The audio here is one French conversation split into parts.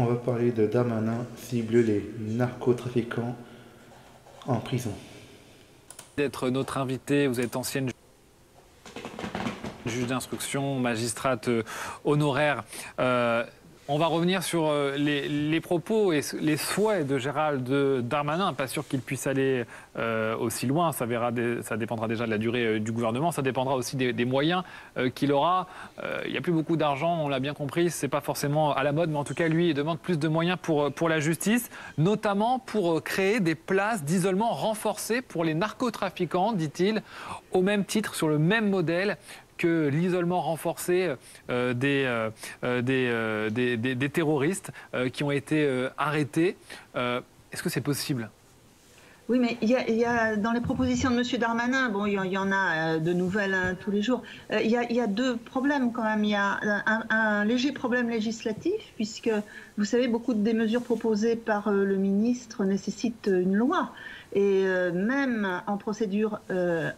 On va parler de Darmanin cible les narcotrafiquants en prison. D'être notre invité, vous êtes ancienne juge d'instruction, magistrate honoraire. On va revenir sur les propos et les souhaits de Gérald Darmanin. Pas sûr qu'il puisse aller aussi loin. Ça dépendra déjà de la durée du gouvernement. Ça dépendra aussi des moyens qu'il aura. Il n'y a plus beaucoup d'argent, on l'a bien compris. C'est pas forcément à la mode, mais en tout cas, lui, il demande plus de moyens pour la justice, notamment pour créer des places d'isolement renforcées pour les narcotrafiquants, dit-il, au même titre, sur le même modèle que l'isolement renforcé des terroristes qui ont été arrêtés. Est-ce que c'est possible ? Oui, mais il y a dans les propositions de M. Darmanin, bon, il y en a de nouvelles tous les jours, il y a deux problèmes quand même. Il y a un léger problème législatif, puisque, vous savez, beaucoup des mesures proposées par le ministre nécessitent une loi. Et même en procédure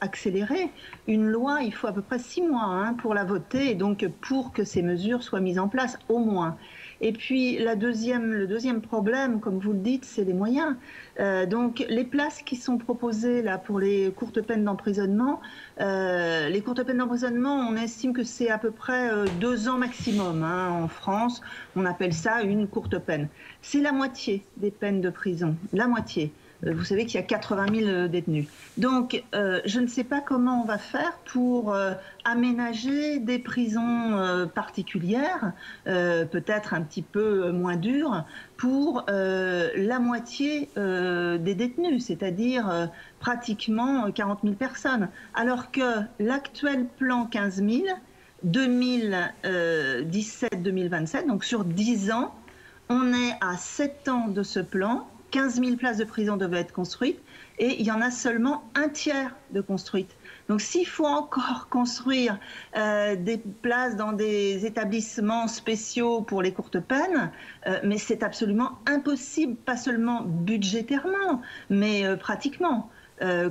accélérée, une loi, il faut à peu près 6 mois pour la voter, et donc pour que ces mesures soient mises en place, au moins. Et puis le deuxième problème, comme vous le dites, c'est les moyens. Donc les places qui sont proposées là pour les courtes peines d'emprisonnement, on estime que c'est à peu près 2 ans maximum en France. On appelle ça une courte peine. C'est la moitié des peines de prison, la moitié. Vous savez qu'il y a 80 000 détenus. Donc, je ne sais pas comment on va faire pour aménager des prisons particulières, peut-être un petit peu moins dures, pour la moitié des détenus, c'est-à-dire pratiquement 40 000 personnes. Alors que l'actuel plan 15 000, 2017-2027, donc sur 10 ans, on est à 7 ans de ce plan. 15 000 places de prison devaient être construites et il y en a seulement un tiers de construites. Donc s'il faut encore construire des places dans des établissements spéciaux pour les courtes peines, mais c'est absolument impossible, pas seulement budgétairement, mais pratiquement.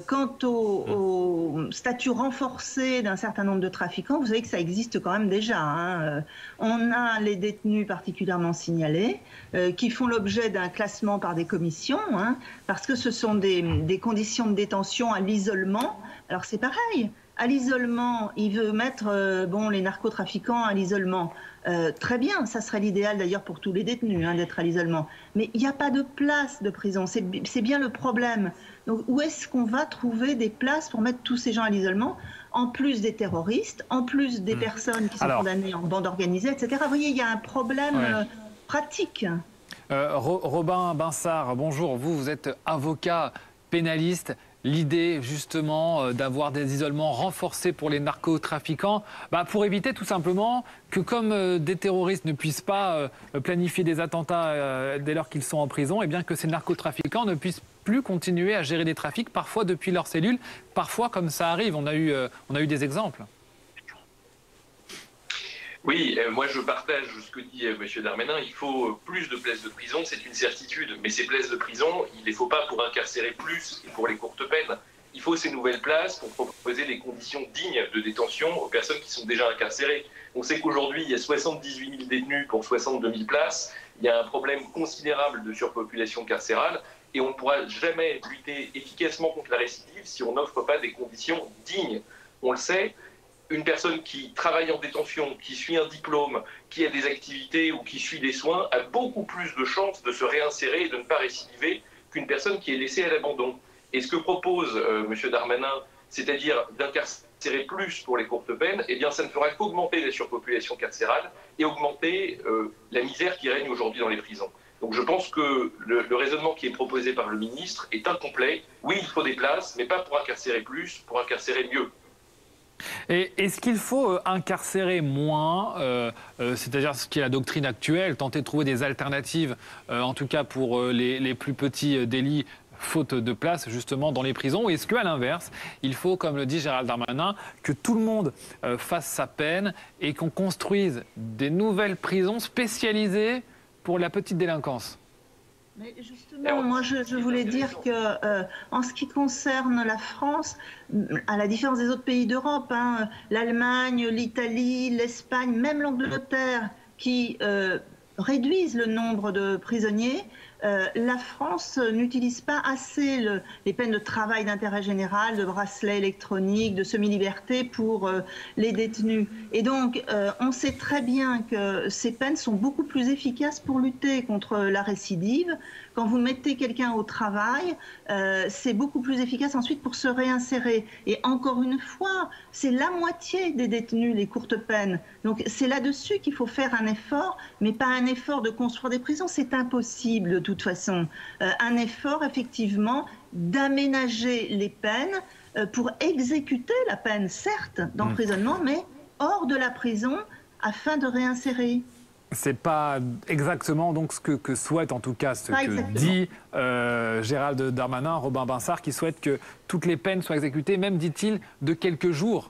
Quant au statut renforcé d'un certain nombre de trafiquants, vous savez que ça existe quand même déjà. On a les détenus particulièrement signalés qui font l'objet d'un classement par des commissions, parce que ce sont des conditions de détention à l'isolement. Alors c'est pareil, à l'isolement, il veut mettre les narcotrafiquants à l'isolement. Très bien, ça serait l'idéal d'ailleurs pour tous les détenus d'être à l'isolement. Mais il n'y a pas de place de prison, c'est bien le problème. Donc où est-ce qu'on va trouver des places pour mettre tous ces gens à l'isolement, en plus des terroristes, en plus des personnes qui sont condamnées en bande organisée, etc. Vous voyez, il y a un problème pratique. Robin Binsart, bonjour. Vous êtes avocat pénaliste. L'idée, justement, d'avoir des isolements renforcés pour les narcotrafiquants, pour éviter tout simplement que, comme des terroristes ne puissent pas planifier des attentats dès lors qu'ils sont en prison, et bien que ces narcotrafiquants ne puissent plus continuer à gérer des trafics, parfois depuis leur cellule, parfois comme ça arrive. On a eu des exemples. Oui, moi je partage ce que dit M. Darmanin. Il faut plus de places de prison, c'est une certitude. Mais ces places de prison, il ne les faut pas pour incarcérer plus et pour les courtes peines. Il faut ces nouvelles places pour proposer des conditions dignes de détention aux personnes qui sont déjà incarcérées. On sait qu'aujourd'hui, il y a 78 000 détenus pour 62 000 places. Il y a un problème considérable de surpopulation carcérale et on ne pourra jamais lutter efficacement contre la récidive si on n'offre pas des conditions dignes. On le sait. Une personne qui travaille en détention, qui suit un diplôme, qui a des activités ou qui suit des soins, a beaucoup plus de chances de se réinsérer et de ne pas récidiver qu'une personne qui est laissée à l'abandon. Et ce que propose M. Darmanin, c'est-à-dire d'incarcérer plus pour les courtes peines, eh bien ça ne fera qu'augmenter la surpopulation carcérale et augmenter la misère qui règne aujourd'hui dans les prisons. Donc je pense que le raisonnement qui est proposé par le ministre est incomplet. Oui, il faut des places, mais pas pour incarcérer plus, pour incarcérer mieux. Et est-ce qu'il faut incarcérer moins, c'est-à-dire ce qui est la doctrine actuelle, tenter de trouver des alternatives, en tout cas pour les plus petits délits, faute de place justement dans les prisons, ou est-ce qu'à l'inverse, il faut, comme le dit Gérald Darmanin, que tout le monde fasse sa peine et qu'on construise des nouvelles prisons spécialisées pour la petite délinquance ? Mais justement, moi je voulais dire que en ce qui concerne la France, à la différence des autres pays d'Europe, l'Allemagne, l'Italie, l'Espagne, même l'Angleterre, qui réduisent le nombre de prisonniers. La France n'utilise pas assez les peines de travail d'intérêt général, de bracelet électronique, de semi-liberté pour les détenus. Et donc, on sait très bien que ces peines sont beaucoup plus efficaces pour lutter contre la récidive. Quand vous mettez quelqu'un au travail, c'est beaucoup plus efficace ensuite pour se réinsérer. Et encore une fois, c'est la moitié des détenus, les courtes peines. Donc, c'est là-dessus qu'il faut faire un effort, mais pas un effort de construire des prisons. C'est impossible de toute façon. Un effort, effectivement, d'aménager les peines pour exécuter la peine, certes, d'emprisonnement, mais hors de la prison afin de réinsérer. C'est pas exactement donc ce que souhaite, en tout cas, ce que dit Gérald Darmanin, Robin Binsart, qui souhaite que toutes les peines soient exécutées, même, dit-il, de quelques jours.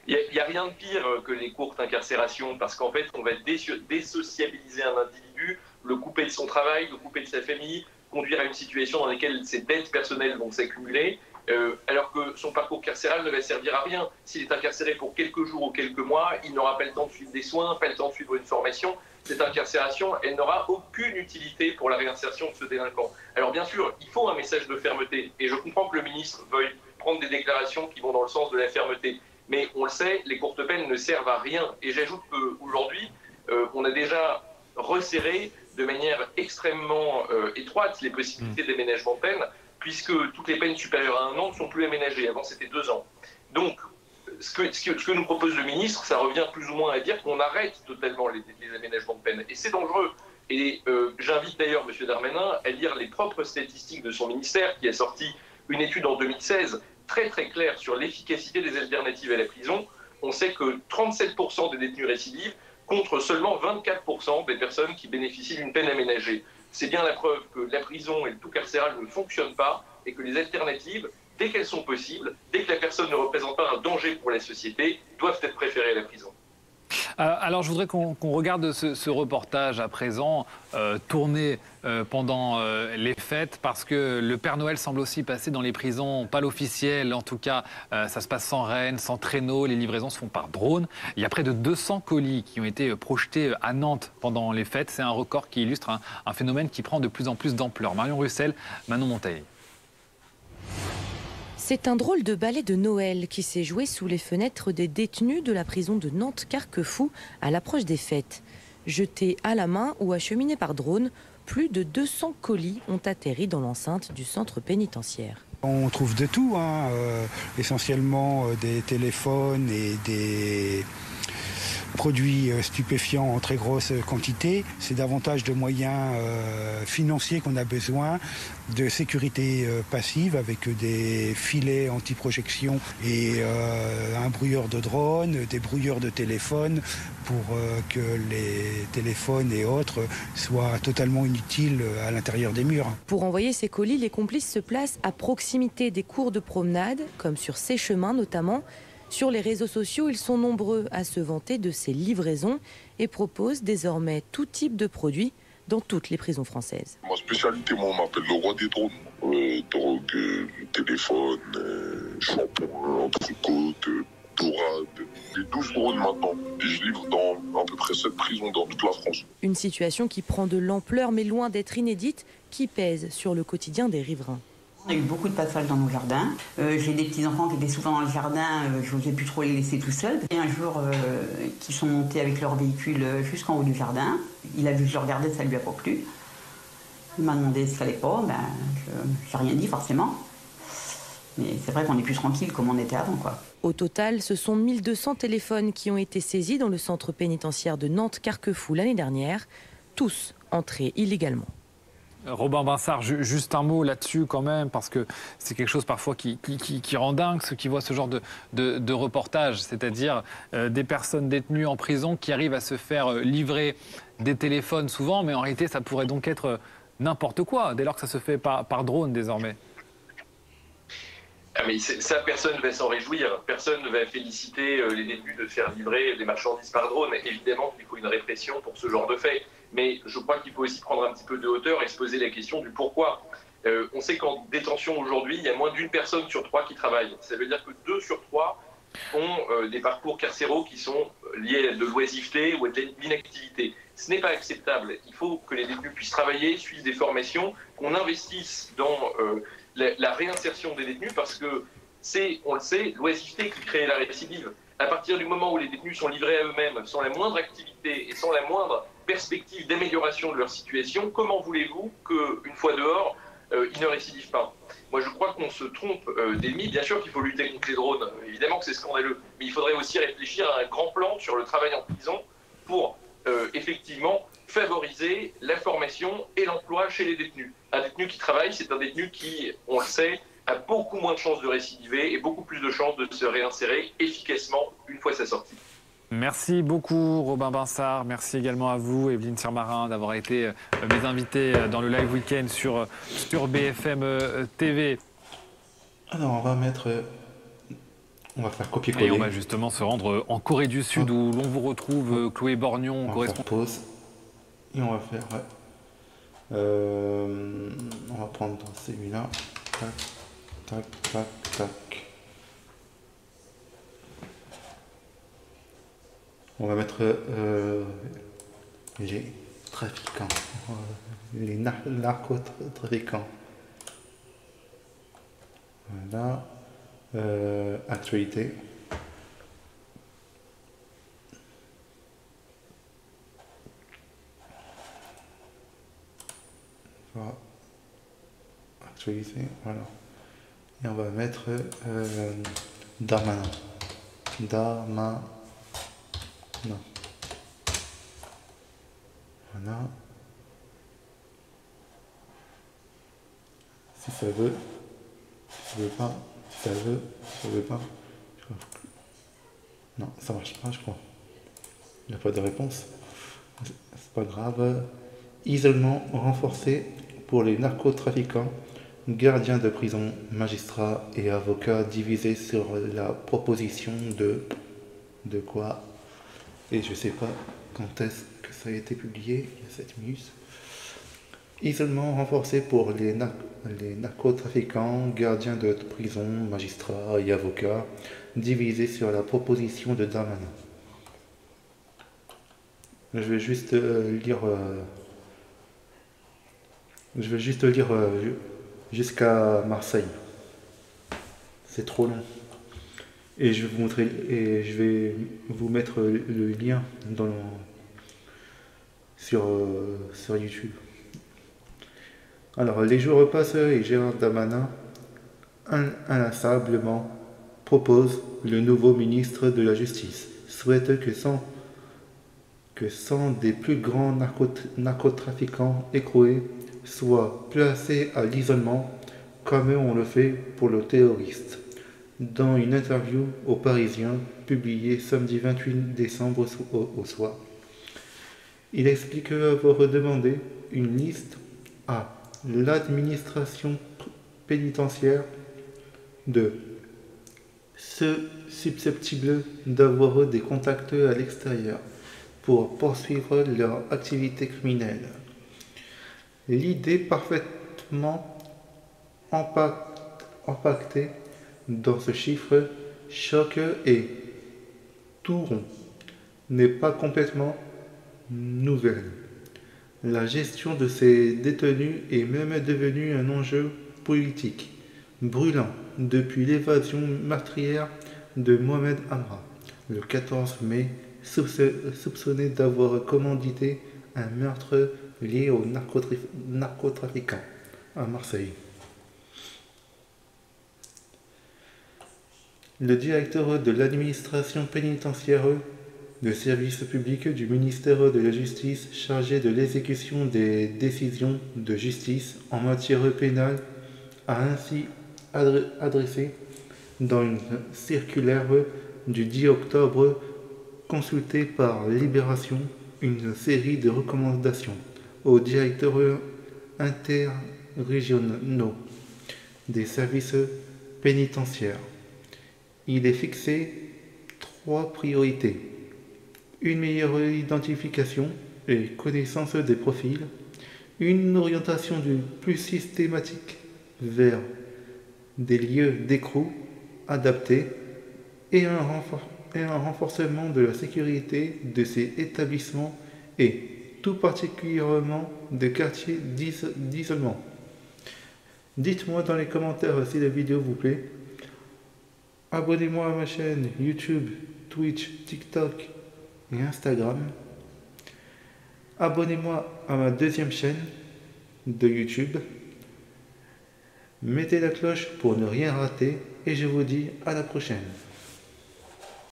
Il n'y a rien de pire que les courtes incarcérations, parce qu'en fait, on va désociabiliser un individu, le couper de son travail, le couper de sa famille, conduire à une situation dans laquelle ses dettes personnelles vont s'accumuler, alors que son parcours carcéral ne va servir à rien. S'il est incarcéré pour quelques jours ou quelques mois, il n'aura pas le temps de suivre des soins, pas le temps de suivre une formation. Cette incarcération, elle n'aura aucune utilité pour la réinsertion de ce délinquant. Alors bien sûr, il faut un message de fermeté, et je comprends que le ministre veuille prendre des déclarations qui vont dans le sens de la fermeté. Mais on le sait, les courtes peines ne servent à rien. Et j'ajoute qu'aujourd'hui, on a déjà resserré de manière extrêmement étroite les possibilités d'aménagement de peine, puisque toutes les peines supérieures à 1 an ne sont plus aménagées. Avant, c'était 2 ans. Donc, ce que nous propose le ministre, ça revient plus ou moins à dire qu'on arrête totalement les aménagements de peine. Et c'est dangereux. Et j'invite d'ailleurs M. Darmanin à lire les propres statistiques de son ministère, qui a sorti une étude en 2016 très très claire sur l'efficacité des alternatives à la prison. On sait que 37% des détenus récidives contre seulement 24% des personnes qui bénéficient d'une peine aménagée. C'est bien la preuve que la prison et le tout carcéral ne fonctionnent pas et que les alternatives, dès qu'elles sont possibles, dès que la personne ne représente pas un danger pour la société, doivent être préférées à la prison. Alors, je voudrais qu'on regarde ce reportage à présent, tourné pendant les fêtes, parce que le Père Noël semble aussi passer dans les prisons, pas l'officiel, en tout cas, ça se passe sans renne, sans traîneau, les livraisons se font par drone. Il y a près de 200 colis qui ont été projetés à Nantes pendant les fêtes. C'est un record qui illustre un phénomène qui prend de plus en plus d'ampleur. Marion Russell, Manon Montaillé. C'est un drôle de ballet de Noël qui s'est joué sous les fenêtres des détenus de la prison de Nantes-Carquefou à l'approche des fêtes. Jetés à la main ou acheminés par drone, plus de 200 colis ont atterri dans l'enceinte du centre pénitentiaire. On trouve de tout, essentiellement des téléphones et des produits stupéfiants en très grosse quantité. C'est davantage de moyens financiers qu'on a besoin, de sécurité passive avec des filets anti-projection et un brouilleur de drone, des brouilleurs de téléphone pour que les téléphones et autres soient totalement inutiles à l'intérieur des murs. Pour envoyer ces colis, les complices se placent à proximité des cours de promenade, comme sur ces chemins notamment. Sur les réseaux sociaux, ils sont nombreux à se vanter de ces livraisons et proposent désormais tout type de produits dans toutes les prisons françaises. Ma spécialité, moi, on m'appelle le roi des drones. Drogue, téléphone, shampoing, entrecôte, dorade. J'ai 12 drones maintenant et je livre dans à peu près 7 prisons dans toute la France. Une situation qui prend de l'ampleur mais loin d'être inédite, qui pèse sur le quotidien des riverains. On a eu beaucoup de passages dans nos jardins. J'ai des petits-enfants qui étaient souvent dans le jardin, je n'osais plus trop les laisser tout seuls. Et un jour, qui sont montés avec leur véhicule jusqu'en haut du jardin. Il a vu que je le regardais, ça ne lui a pas plu. Il m'a demandé ce qu'il fallait pas, je n'ai rien dit forcément. Mais c'est vrai qu'on est plus tranquille comme on était avant, quoi. Au total, ce sont 1200 téléphones qui ont été saisis dans le centre pénitentiaire de Nantes-Carquefou l'année dernière, tous entrés illégalement. Robin Binsart, juste un mot là-dessus quand même, parce que c'est quelque chose parfois qui rend dingue ceux qui voient ce genre de reportage, c'est-à-dire des personnes détenues en prison qui arrivent à se faire livrer des téléphones souvent, mais en réalité ça pourrait donc être n'importe quoi, dès lors que ça se fait par drone désormais. Ah mais ça, personne ne va s'en réjouir, personne ne va féliciter les détenus de faire livrer des marchandises par drone. Évidemment qu'il faut une répression pour ce genre de fait, mais je crois qu'il faut aussi prendre un petit peu de hauteur et se poser la question du pourquoi. On sait qu'en détention aujourd'hui, il y a moins d'1 personne sur 3 qui travaille. Ça veut dire que 2 sur 3 ont des parcours carcéraux qui sont liés à de l'oisiveté ou à de l'inactivité. Ce n'est pas acceptable. Il faut que les détenus puissent travailler, suivre des formations, qu'on investisse dans la réinsertion des détenus parce que c'est, on le sait, l'oisiveté qui crée la récidive. À partir du moment où les détenus sont livrés à eux-mêmes, sans la moindre activité et sans la moindre perspective d'amélioration de leur situation, comment voulez-vous qu'une fois dehors, ils ne récidivent pas? Moi, je crois qu'on se trompe d'ennemis. Bien sûr qu'il faut lutter contre les drones, évidemment que c'est scandaleux, mais il faudrait aussi réfléchir à un grand plan sur le travail en prison pour effectivement favoriser la formation et l'emploi chez les détenus. Un détenu qui travaille, c'est un détenu qui, on le sait, a beaucoup moins de chances de récidiver et beaucoup plus de chances de se réinsérer efficacement une fois sa sortie. Merci beaucoup Robin Binsart, merci également à vous Evelyne Sirmarin d'avoir été mes invités dans le live week-end sur BFM TV. Alors on va faire copier-coller. Et on va justement se rendre en Corée du Sud où l'on vous retrouve, Chloé Borgnon. On va faire pause et on va faire... on va prendre celui-là. Tac, tac, tac, tac. On va mettre les trafiquants, les narcotrafiquants. Voilà. Actualité. Voilà. Actualité, voilà. Et on va mettre Darmanin. Non. Voilà. Si ça veut. Si ça veut pas. Si ça veut. Si ça veut pas. Non, ça marche pas, je crois. Il n'y a pas de réponse. C'est pas grave. Isolement renforcé pour les narcotrafiquants, gardiens de prison, magistrats et avocats divisés sur la proposition de quoi. Et je sais pas quand est-ce que ça a été publié, il y a 7 minutes. Isolement renforcé pour les narcotrafiquants, gardiens de prison, magistrats et avocats, divisés sur la proposition de Darmanin. Je vais juste lire jusqu'à Marseille. C'est trop long. Et je vais vous montrer, et je vais vous mettre le lien sur YouTube. Alors, les jours passent et Gérald Darmanin inlassablement propose le nouveau ministre de la Justice. Souhaite que 100 des plus grands narcotrafiquants écroués soient placés à l'isolement comme on le fait pour le terroriste. Dans une interview aux Parisiens publiée samedi 28 décembre au soir, il explique avoir demandé une liste à l'administration pénitentiaire de ceux susceptibles d'avoir des contacts à l'extérieur pour poursuivre leur activité criminelle. L'idée parfaitement impactée dans ce chiffre choc et tout rond n'est pas complètement nouvelle. La gestion de ces détenus est même devenue un enjeu politique brûlant depuis l'évasion meurtrière de Mohamed Amra le 14 mai, soupçonné d'avoir commandité un meurtre lié aux narcotrafiquants à Marseille. Le directeur de l'administration pénitentiaire, le service public du ministère de la Justice chargé de l'exécution des décisions de justice en matière pénale, a ainsi adressé dans une circulaire du 10 octobre consultée par Libération une série de recommandations aux directeurs interrégionaux des services pénitentiaires. Il est fixé 3 priorités. Une meilleure identification et connaissance des profils, une orientation plus systématique vers des lieux d'écrou adaptés et un renforcement de la sécurité de ces établissements et tout particulièrement des quartiers d'isolement. Dites-moi dans les commentaires si la vidéo vous plaît. Abonnez-moi à ma chaîne YouTube, Twitch, TikTok et Instagram. Abonnez-moi à ma deuxième chaîne de YouTube. Mettez la cloche pour ne rien rater et je vous dis à la prochaine.